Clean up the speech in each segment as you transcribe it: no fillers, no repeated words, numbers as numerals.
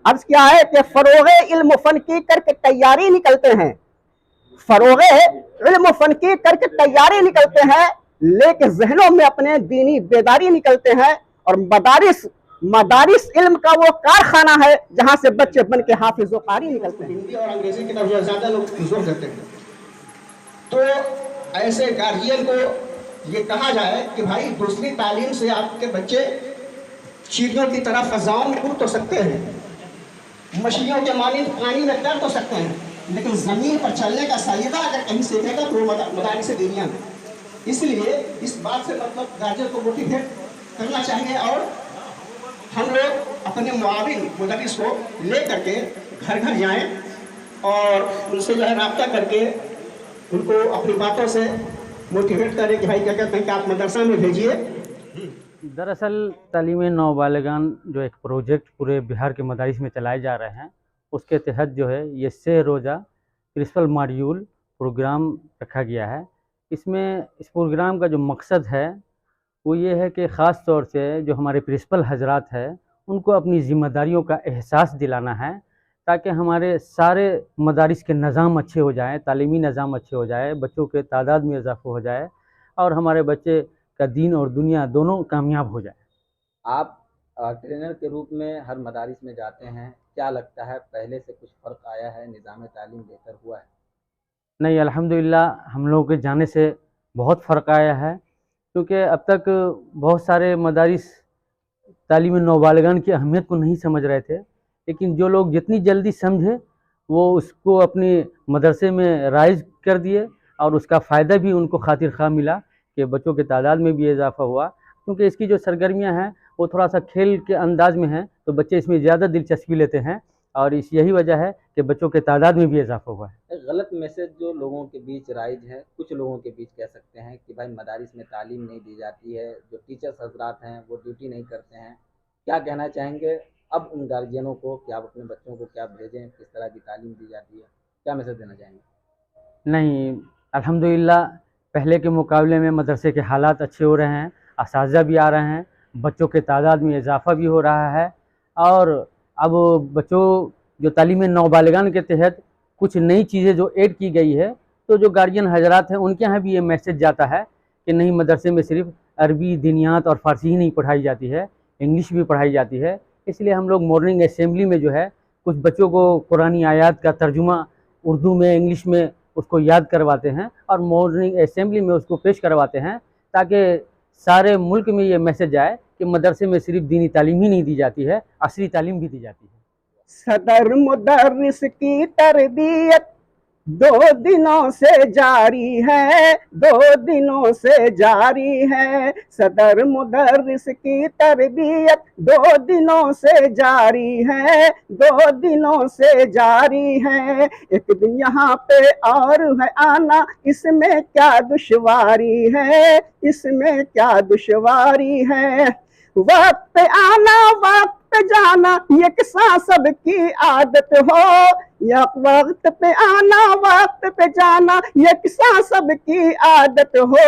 عرض کیا ہے کہ فروغ علم و فن کی کر کے تیاری نکلتے ہیں، فروغ علم و فن کی کر کے تیاری نکلتے ہیں، لیکن ذہنوں میں اپنے دینی بیداری نکلتے ہیں، اور مدارس علم کا وہ کارخانہ ہے جہاں سے بچے بن کے حافظ و قاری نکلتے ہیں۔ ہندی اور انگریزی کی طرف زیادہ لوگ زور دیتے ہیں، تو ایسے گارجین کو یہ کہا جائے کہ بھائی دوسری تعلیم سے آپ کے بچے چیڑیوں کی طرح فضاؤں میں اڑ تو سکتے ہیں، مچھلیوں کے مانند پانی میں تیر تو سکتے ہیں، لیکن زمین پر چلنے کا سلیقہ اگر کہیں سیکھے گا تو وہ مدارس دینیہ میں۔ اس لیے اس بات سے مطلب گارجین کو موٹیویٹ کرنا چاہیے، اور ہم لوگ اپنے معاون مدرس کو لے کر کے گھر گھر جائیں اور ان سے جو ہے رابطہ کر کے ان کو اپنی باتوں سے موٹیویٹ کریں کہ بھائی کیا کہتے ہیں کہ آپ مدرسہ میں بھیجیے۔ دراصل تعلیم نوبالغان جو ایک پروجیکٹ پورے بہار کے مدارس میں چلائے جا رہے ہیں، اس کے تحت جو ہے یہ 6 روزہ پرنسپل ماڈیول پروگرام رکھا گیا ہے۔ اس میں اس پروگرام کا جو مقصد ہے وہ یہ ہے کہ خاص طور سے جو ہمارے پرنسپل حضرات ہیں ان کو اپنی ذمہ داریوں کا احساس دلانا ہے، تاکہ ہمارے سارے مدارس کے نظام اچھے ہو جائیں، تعلیمی نظام اچھے ہو جائے، بچوں کے تعداد میں اضافہ ہو جائے اور ہمارے بچے کا دین اور دنیا دونوں کامیاب ہو جائے۔ آپ ٹرینر کے روپ میں ہر مدارس میں جاتے ہیں، کیا لگتا ہے پہلے سے کچھ فرق آیا ہے، نظام تعلیم بہتر ہوا ہے؟ نہیں، الحمدللہ ہم لوگوں کے جانے سے بہت فرق آیا ہے، کیونکہ اب تک بہت سارے مدارس تعلیم نوبالغان کی اہمیت کو نہیں سمجھ رہے تھے، لیکن جو لوگ جتنی جلدی سمجھے وہ اس کو اپنے مدرسے میں رائج کر دیے، اور اس کا فائدہ بھی ان کو خاطر خواہ ملا کہ بچوں کے تعداد میں بھی اضافہ ہوا، کیونکہ اس کی جو سرگرمیاں ہیں وہ تھوڑا سا کھیل کے انداز میں ہیں، تو بچے اس میں زیادہ دلچسپی لیتے ہیں، اور یہی وجہ ہے کہ بچوں کے تعداد میں بھی اضافہ ہوا ہے۔ ایک غلط میسج جو لوگوں کے بیچ رائج ہے، کچھ لوگوں کے بیچ کہہ سکتے ہیں کہ بھائی مدارس میں تعلیم نہیں دی جاتی ہے، جو ٹیچرس حضرات ہیں وہ ڈیوٹی نہیں کرتے ہیں، کیا کہنا چاہیں گے اب ان گارجینوں کو کہ آپ اپنے بچوں کو کیا بھیجیں، کس طرح کی تعلیم دی جاتی ہے، کیا میسج دینا چاہیں گے؟ نہیں، الحمدللہ پہلے کے مقابلے میں مدرسے کے حالات اچھے ہو رہے ہیں، اساتذہ بھی آ رہے ہیں، بچوں کے تعداد میں اضافہ بھی ہو رہا ہے، اور اب بچوں جو تعلیم نوبالغان کے تحت کچھ نئی چیزیں جو ایڈ کی گئی ہے، تو جو گارجین حضرات ہیں ان کے ہاں بھی یہ میسج جاتا ہے کہ نہیں، مدرسے میں صرف عربی، دینیات اور فارسی ہی نہیں پڑھائی جاتی ہے، انگلش بھی پڑھائی جاتی ہے۔ اس لیے ہم لوگ مارننگ اسمبلی میں جو ہے کچھ بچوں کو قرآنی آیات کا ترجمہ اردو میں، انگلش میں اس کو یاد کرواتے ہیں، اور مارننگ اسمبلی میں اس کو پیش کرواتے ہیں، تاکہ سارے ملک میں یہ میسج آئے کہ مدرسے میں صرف دینی تعلیم ہی نہیں دی جاتی ہے، عصری تعلیم بھی دی جاتی ہے۔ صدر مدرس کی تربیت 2 دنوں سے جاری ہے، 2 دنوں سے جاری ہے، صدر مدرس کی تربیت 2 دنوں سے جاری ہے، 2 دنوں سے جاری ہے، ایک دن یہاں پہ اور ہے آنا، اس میں کیا دشواری ہے، اس میں کیا دشواری ہے، وقت پہ آنا وقت پہ جانا یکساں سب کی عادت ہو، یا وقت پہ آنا وقت پہ جانا یکساں سب کی عادت ہو،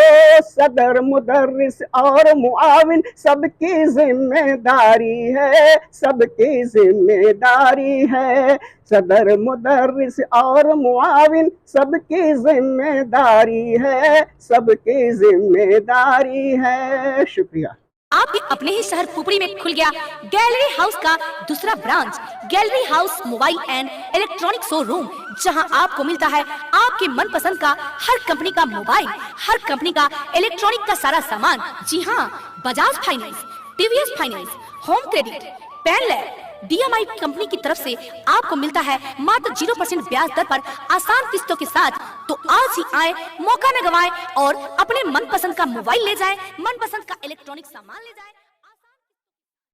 صدر مدرس اور معاون سب کی ذمہ داری ہے، سب کی ذمہ داری ہے، صدر مدرس اور معاون سب کی ذمہ داری ہے، سب کی ذمہ داری ہے۔ شکریہ۔ آپ کے اپنے ہی شہر پھوپڑی میں کھل گیا گیلری ہاؤس کا دوسرا branch, gallery house mobile and electronic showroom, جہاں آپ کو ملتا ہے آپ کے من پسند کا ہر کمپنی کا موبائل، ہر کمپنی کا الیکٹرانک کا سارا سامان۔ جی ہاں، Bajaj finance, T V S finance, home credit, Pine Lab, D M I company کی طرف سے آپ کو ملتا ہے ماتر 0% بیاج در پر آسان قسطوں کے ساتھ۔ تو آج ہی آئے، موقع نہ گوائیں اور اپنے من پسند کا موبائل لے جائیں، من پسند کا الیکٹرانک سامان لے جائیں۔